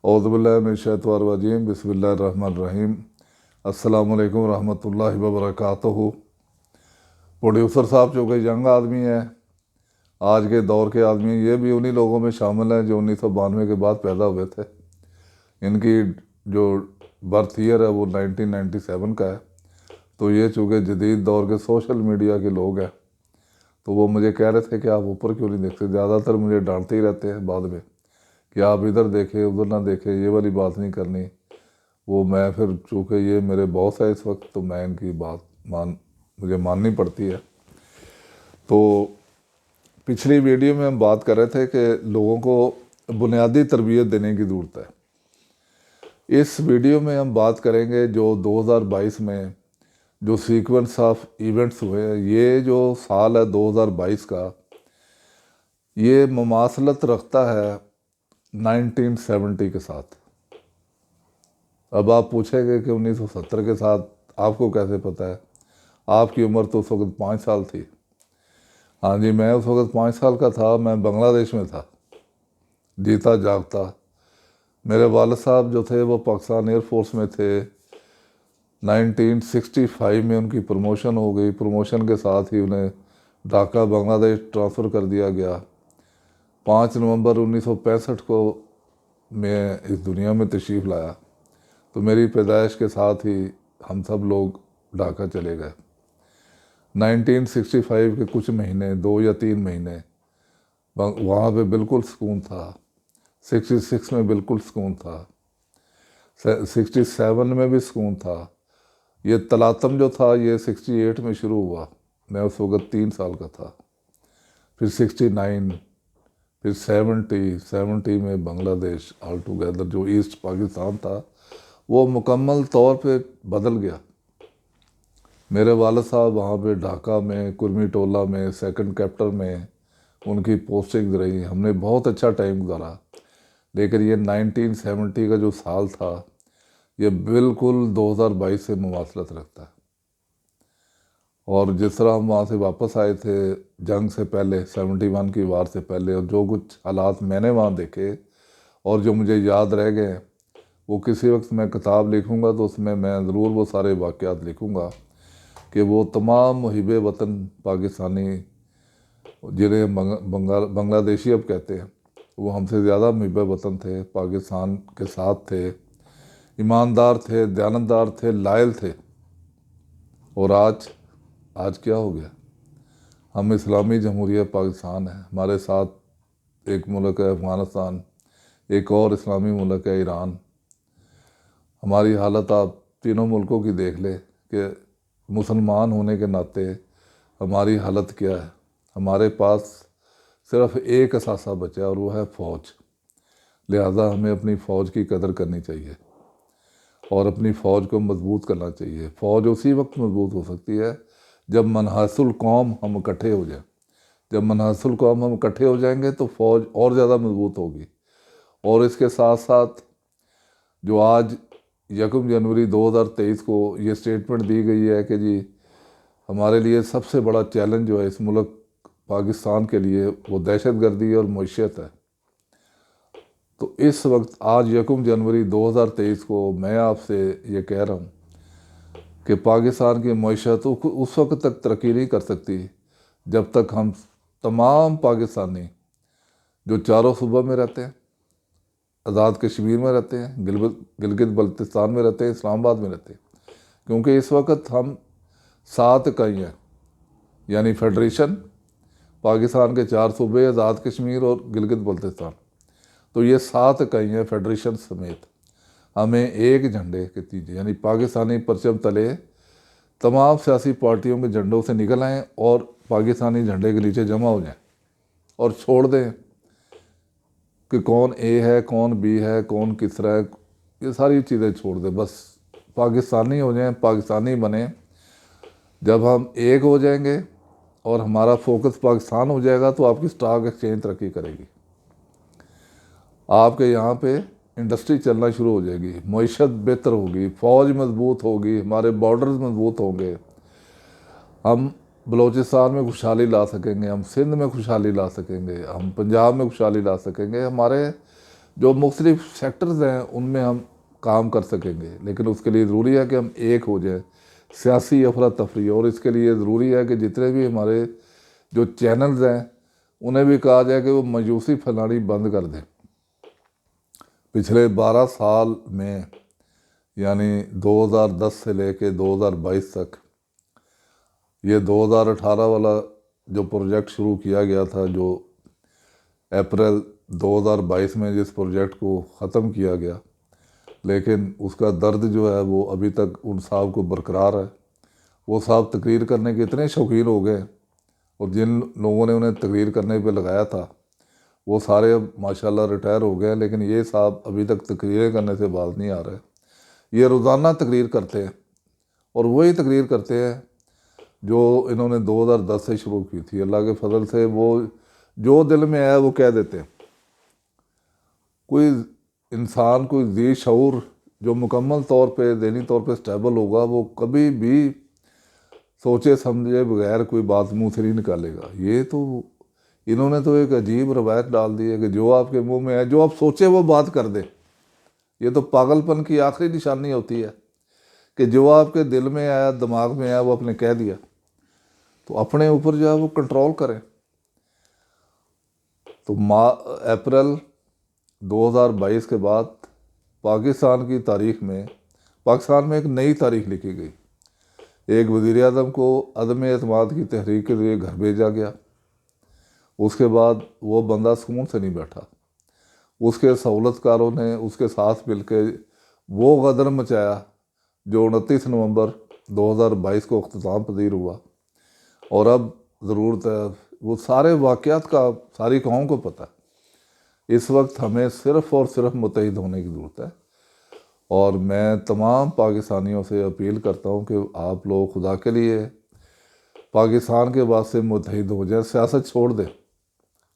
औज़ुबिल्लाहिमिनश्शैतानिर्रजीम बिस्मिल्लाहिर्रहमानिर्रहीम। अस्सलामु अलैकुम रहमतुल्लाहि व बरकातुहू। प्रोड्यूसर साहब जो कि यंग आदमी है, आज के दौर के आदमी, ये भी उन्हीं लोगों में शामिल हैं जो 1992 के बाद पैदा हुए थे। इनकी जो बर्थ ईयर है वो 1997 का है। तो ये चूँकि जदीद दौर के सोशल मीडिया के लोग हैं, तो वो मुझे कह रहे थे कि आप ऊपर क्यों नहीं देखते। ज़्यादातर मुझे डांटते ही रहते हैं बाद में कि आप इधर देखें उधर ना देखें, ये वाली बात नहीं करनी। वो मैं फिर चूँकि ये मेरे बॉस है इस वक्त, तो मैं इनकी बात मुझे माननी पड़ती है। तो पिछली वीडियो में हम बात कर रहे थे कि लोगों को बुनियादी तरबियत देने की ज़रूरत है। इस वीडियो में हम बात करेंगे जो 2022 में जो सीक्वेंस ऑफ इवेंट्स हुए हैं। ये जो साल है 2022 का, ये मुमासलत रखता है 1970 के साथ। अब आप पूछेंगे कि 1970 के साथ आपको कैसे पता है, आपकी उम्र तो उस वक्त 5 साल थी। हाँ जी, मैं उस वक्त 5 साल का था। मैं बांग्लादेश में था, जीता जागता। मेरे वालिद साहब जो थे वो पाकिस्तान एयरफोर्स में थे। 1965 में उनकी प्रमोशन हो गई। प्रमोशन के साथ ही उन्हें ढाका बांग्लादेश ट्रांसफ़र कर दिया गया। 5 नवंबर 1965 को मैं इस दुनिया में तशरीफ़ लाया। तो मेरी पैदाइश के साथ ही हम सब लोग ढाका चले गए। 1965 के कुछ महीने, 2 या 3 महीने वहाँ पे बिल्कुल सुकून था। 66 में बिल्कुल सुकून था। 67 में भी सुकून था। ये तलातम जो था ये 68 में शुरू हुआ। मैं उस वक्त 3 साल का था। फिर 69, फिर 70 में बांग्लादेश ऑल टुगेदर जो ईस्ट पाकिस्तान था वो मुकम्मल तौर पे बदल गया। मेरे वालिद साहब वहाँ पे ढाका में कुर्मी टोला में सेकंड कैप्टर में उनकी पोस्टिंग रही। हमने बहुत अच्छा टाइम गुजारा। लेकिन ये 1970 का जो साल था ये बिल्कुल 2022 से मुमासलत रखता है। और जिस तरह हम वहाँ से वापस आए थे जंग से पहले, 71 की वार से पहले, और जो कुछ हालात मैंने वहाँ देखे और जो मुझे याद रह गए, वो किसी वक्त मैं किताब लिखूँगा तो उसमें मैं ज़रूर वो सारे वाक़यात लिखूँगा कि वो तमाम मुहिब वतन पाकिस्तानी, जिन्हें बांग्लादेशी अब कहते हैं, वो हमसे ज़्यादा मुहिब वतन थे, पाकिस्तान के साथ थे, ईमानदार थे, दयानतदार थे, लायल थे। और आज क्या हो गया? हम इस्लामी जमहूरिया पाकिस्तान है, हमारे साथ एक मुल्क है अफ़गानिस्तान, एक और इस्लामी मुल्क है ईरान। हमारी हालत आप तीनों मुल्कों की देख ले कि मुसलमान होने के नाते हमारी हालत क्या है। हमारे पास सिर्फ एक असासा बचा और वो है फ़ौज। लिहाजा हमें अपनी फ़ौज की कदर करनी चाहिए और अपनी फ़ौज को मजबूत करना चाहिए। फ़ौज उसी वक्त मजबूत हो सकती है जब मनहासुल कौम हम इकट्ठे हो जाएं। जब मनहासुल कौम हम इकट्ठे हो जाएंगे तो फ़ौज और ज़्यादा मजबूत होगी। और इसके साथ साथ जो आज 1 जनवरी 2023 को ये स्टेटमेंट दी गई है कि जी हमारे लिए सबसे बड़ा चैलेंज जो है इस मुल्क पाकिस्तान के लिए वो दहशतगर्दी और मईशत है। तो इस वक्त आज 1 जनवरी 2023 को मैं आपसे ये कह रहा हूँ कि पाकिस्तान की मईशत उस वक्त तक तरक्की नहीं कर सकती जब तक हम तमाम पाकिस्तानी जो चारों सूबा में रहते हैं, आज़ाद कश्मीर में रहते हैं, गिलगित बल्तिस्तान में रहते हैं, इस्लामाबाद में रहते हैं, क्योंकि इस वक्त हम 7 इकाई हैं, यानी फेडरेशन, पाकिस्तान के 4 सूबे, आज़ाद कश्मीर और गिलगित बल्तिस्तान। तो ये 7 इकाई हैं फेडरेशन समेत। हमें एक झंडे के तीजे यानी पाकिस्तानी परचम तले तमाम सियासी पार्टियों के झंडों से निकल आएँ और पाकिस्तानी झंडे के नीचे जमा हो जाएं और छोड़ दें कि कौन ए है, कौन बी है, कौन किस तरह है। ये सारी चीज़ें छोड़ दें, बस पाकिस्तानी हो जाएं, पाकिस्तानी बने। जब हम एक हो जाएंगे और हमारा फोकस पाकिस्तान हो जाएगा तो आपकी स्टॉक एक्सचेंज तरक्की करेगी, आपके यहाँ पे इंडस्ट्री चलना शुरू हो जाएगी, मईशत बेहतर होगी, फ़ौज मजबूत होगी, हमारे बॉर्डर्स मजबूत होंगे, हम बलूचिस्तान में खुशहाली ला सकेंगे, हम सिंध में खुशहाली ला सकेंगे, हम पंजाब में खुशहाली ला सकेंगे। हमारे जो मुख्तलिफ सेक्टर्स हैं उनमें हम काम कर सकेंगे, लेकिन उसके लिए ज़रूरी है कि हम एक हो जाएं, सियासी अफरा तफरी। और इसके लिए ज़रूरी है कि जितने भी हमारे जो चैनल्स हैं उन्हें भी कहा जाए कि वो मायूसी फैलानी बंद कर दें। पिछले 12 साल में यानी 2010 से लेके 2022 तक, ये 2018 वाला जो प्रोजेक्ट शुरू किया गया था, जो अप्रैल 2022 में जिस प्रोजेक्ट को ख़त्म किया गया, लेकिन उसका दर्द जो है वो अभी तक उन साहब को बरकरार है। वो साहब तकरीर करने के इतने शौकीन हो गए, और जिन लोगों ने उन्हें तकरीर करने पे लगाया था वो सारे अब माशाल्लाह रिटायर हो गए, लेकिन ये साहब अभी तक तकरीरें करने से बाज नहीं आ रहे। ये रोज़ाना तकरीर करते हैं, और वही तकरीर करते हैं जो इन्होंने 2010 से शुरू की थी। अल्लाह के फजल से वो जो दिल में आया वो कह देते हैं। कोई इंसान, कोई ज़ी शऊर जो मुकम्मल तौर पे ज़हनी तौर पे स्टेबल होगा, वो कभी भी सोचे समझे बगैर कोई बात मुंह से नहीं निकालेगा। ये तो इन्होंने तो एक अजीब रवायत डाल दी है कि जो आपके मुंह में है, जो आप सोचे वो बात कर दे। ये तो पागलपन की आखिरी निशानी होती है कि जो आपके दिल में आया, दिमाग में आया, वो आपने कह दिया। तो अपने ऊपर जो है वो कंट्रोल करें। तो अप्रैल 2022 के बाद पाकिस्तान की तारीख में, पाकिस्तान में एक नई तारीख लिखी गई। एक वज़ीर आज़म को अदम एतमाद की तहरीक के लिए घर भेजा गया। उसके बाद वो बंदा सुकून से नहीं बैठा। उसके सहूलतकारों ने उसके साथ मिल के वो गदर मचाया जो 29 नवंबर 2022 को अख्ताम पजीर हुआ। और अब ज़रूरत है, वो सारे वाक़यात का सारी कौम को पता है। इस वक्त हमें सिर्फ़ और सिर्फ मुत्तहिद होने की ज़रूरत है। और मैं तमाम पाकिस्तानियों से अपील करता हूँ कि आप लोग खुदा के लिए पाकिस्तान के वास्ते मुत्तहिद हो जाए, सियासत छोड़ दें।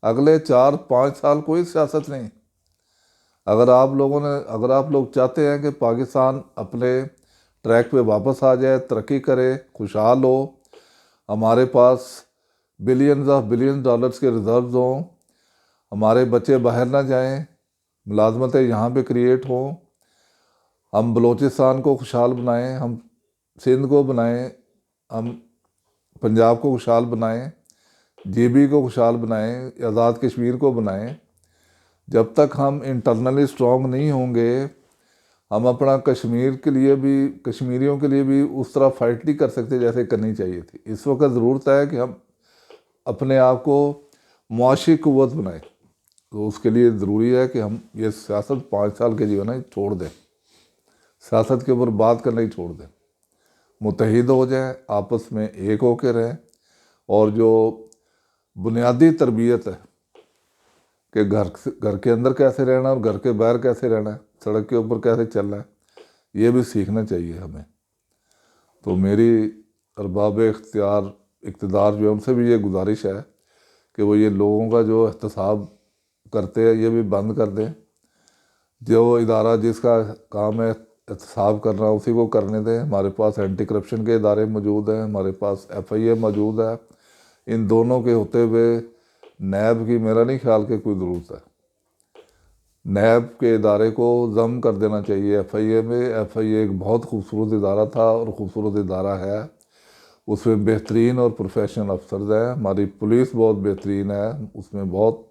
अगले 4-5 साल कोई सियासत नहीं। अगर आप लोग चाहते हैं कि पाकिस्तान अपने ट्रैक पे वापस आ जाए, तरक्की करे, खुशहाल हो, हमारे पास बिलियन डॉलर्स के रिजर्व्स हों, हमारे बच्चे बाहर ना जाएं, मुलाजमतें यहाँ पे क्रिएट हों, हम बलूचिस्तान को खुशहाल बनाएं, हम सिंध को बनाएं, हम पंजाब को खुशहाल बनाएं, GB को खुशहाल बनाएं, आज़ाद कश्मीर को बनाएं। जब तक हम इंटरनली स्ट्रॉन्ग नहीं होंगे, हम अपना कश्मीर के लिए भी, कश्मीरियों के लिए भी उस तरह फाइट नहीं कर सकते जैसे करनी चाहिए थी। इस वक्त ज़रूरत है कि हम अपने आप को मुआशी क़ुव्वत बनाएं। तो उसके लिए ज़रूरी है कि हम ये सियासत 5 साल के जो है ना छोड़ दें, सियासत के ऊपर बात करना ही छोड़ दें, मुत्तहिद हो जाएं, आपस में एक होकर रहें। और जो बुनियादी तरबियत है कि घर के अंदर कैसे रहना और घर के बाहर कैसे रहना है, सड़क के ऊपर कैसे चलना है, ये भी सीखना चाहिए हमें। तो मेरी अरबाब इख्तियार जो है उनसे भी ये गुजारिश है कि वो ये लोगों का जो एहतसाब करते हैं ये भी बंद कर दें। जो इदारा जिसका काम है एहतसाब करना, उसी को करने दें। हमारे पास एंटी करप्शन के इदारे मौजूद हैं, हमारे पास FIA मौजूद है। इन दोनों के होते हुए नैब की मेरा नहीं ख्याल कि कोई ज़रूरत है। नैब के इदारे को ज़म कर देना चाहिए FIA में। FIA एक बहुत खूबसूरत इदारा था और ख़ूबसूरत इदारा है। उसमें बेहतरीन और प्रोफेशनल अफसर हैं। हमारी पुलिस बहुत बेहतरीन है, उसमें बहुत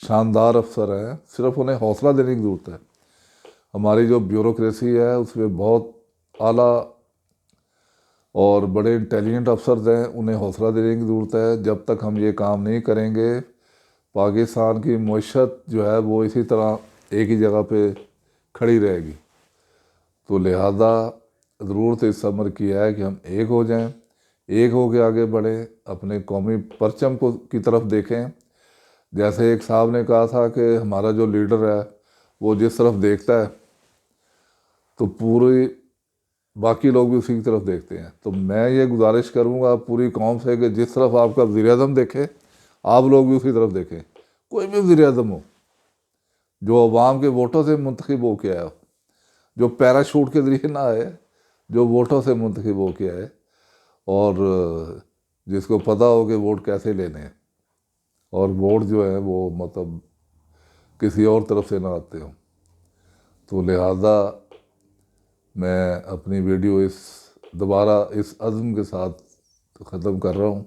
शानदार अफसर हैं। सिर्फ उन्हें हौसला देने की ज़रूरत है। हमारी जो ब्यूरोक्रेसी है उसमें बहुत आला और बड़े इंटेलिजेंट अफसर्स हैं, उन्हें हौसला देने की ज़रूरत है। जब तक हम ये काम नहीं करेंगे, पाकिस्तान की मईशत जो है वो इसी तरह एक ही जगह पे खड़ी रहेगी। तो लिहाजा ज़रूरत इस अमर की है कि हम एक हो जाएं, एक हो के आगे बढ़ें, अपने कौमी परचम को की तरफ देखें। जैसे एक साहब ने कहा था कि हमारा जो लीडर है वो जिस तरफ देखता है तो पूरी बाकी लोग भी उसी की तरफ देखते हैं। तो मैं ये गुजारिश करूँगा पूरी कौम से कि जिस तरफ आपका वज़ीर-ए-आज़म देखे, आप लोग भी उसी तरफ देखें। कोई भी वज़ीर-ए-आज़म हो जो अवाम के वोटों से मुंतखब हो के आया हो, जो पैराशूट के ज़रिए ना आए, जो वोटों से मुंतखब हो के आए, और जिसको पता हो कि वोट कैसे लेने हैं। और वोट जो है वो मतलब किसी और तरफ से ना आते हों। तो लिहाजा मैं अपनी वीडियो दोबारा इस अज़्म के साथ ख़त्म कर रहा हूँ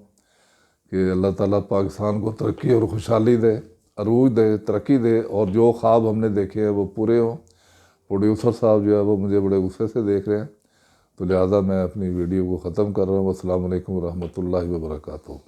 कि अल्लाह ताला पाकिस्तान को तरक्की और खुशहाली दे, अरूज दे, तरक्की दे, और जो ख्वाब हमने देखे हैं वो पूरे हों। प्रोड्यूसर साहब जो है वो मुझे बड़े गुस्से से देख रहे हैं, तो लिहाजा मैं अपनी वीडियो को ख़त्म कर रहा हूँ। अस्सलाम वालेकुम रहमतुल्लाहि व बरकातुहू।